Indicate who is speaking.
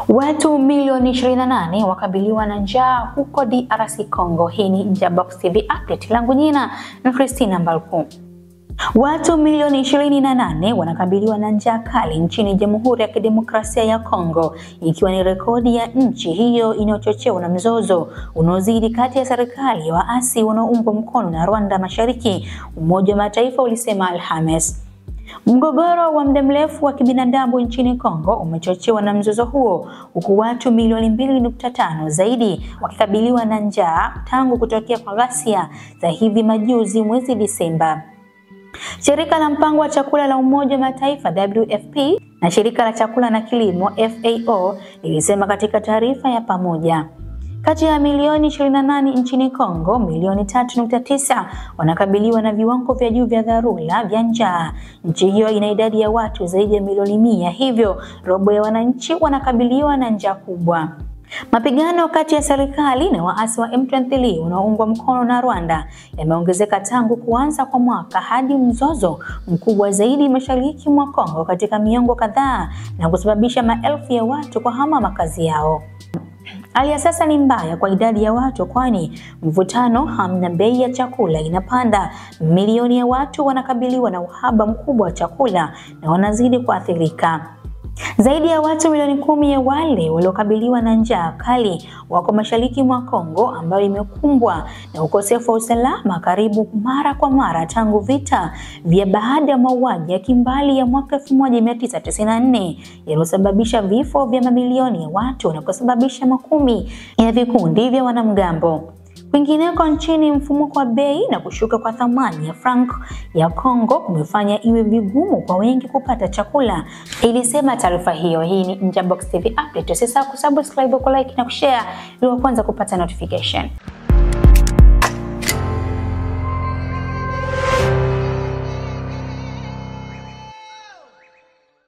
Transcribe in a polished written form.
Speaker 1: Watu milioni 28 wakabiliwa na njaa huko DRC Congo. Hii ni Njabox TV update, langu jina ni Christina Mbalku. Watu milioni 28 wanakabiliwa na njaa kali nchini Jamhuri ya Kidemokrasia ya Kongo, ikiwa ni rekodi ya nchi hiyo inayochochewa na mzozo unaozidi kati ya serikali ya waasi wanaoungwa mkono na Rwanda Mashariki, Umoja wa Mataifa ulisema Alhamis. Mgogoro wa muda mrefu wa kibinadamu nchini Kongo umechochewa na mzozo huo, huku watu milioni 2.5 zaidi wakikabiliwa na njaa tangu kutokea kwa ghasia za hivi majuzi mwezi Disemba. Shirika la mpango wa chakula la Umoja wa Mataifa WFP na shirika la chakula na kilimo FAO lilisema katika taarifa ya pamoja. Kati ya milioni 28 nchini Kongo, milioni 3.9 wanakabiliwa na viwango vya juu vya dharura vya njaa. Nchi hiyo ina idadi ya watu zaidi ya milioni 100, hivyo robo ya wananchi wanakabiliwa na njaa kubwa. Mapigano kati ya serikali na waasi wa M23 unaoungwa mkono na Rwanda yameongezeka tangu kuanza kwa mwaka hadi mzozo mkubwa zaidi mashariki mwa Kongo katika miongo kadhaa na kusababisha maelfu ya watu kuhama makazi yao. Hali ya sasa ni mbaya kwa idadi ya watu, kwani mvutano, hamna bei ya chakula inapanda, milioni ya watu wanakabiliwa na uhaba mkubwa wa chakula na wanazidi kuathirika. Zaidi ya watu milioni 10 ya wale waliokabiliwa na njaa kali wako mashariki mwa Kongo, ambayo imekumbwa na ukosefu wa usalama karibu mara kwa mara tangu vita vya baada ya mauaji ya kimbali ya mwaka 1994 yaliyosababisha vifo vya mamilioni ya watu na kusababisha makumi ya vikundi vya wanamgambo. Kwingineko nchini, mfumuko wa bei na kushuka kwa thamani ya franc ya Kongo kumefanya iwe vigumu kwa wengi kupata chakula, ilisema taarifa hiyo. Hii ni Njabox TV update. Usisahau kusubscribe, kulike na kushare ili kwanza kupata notification.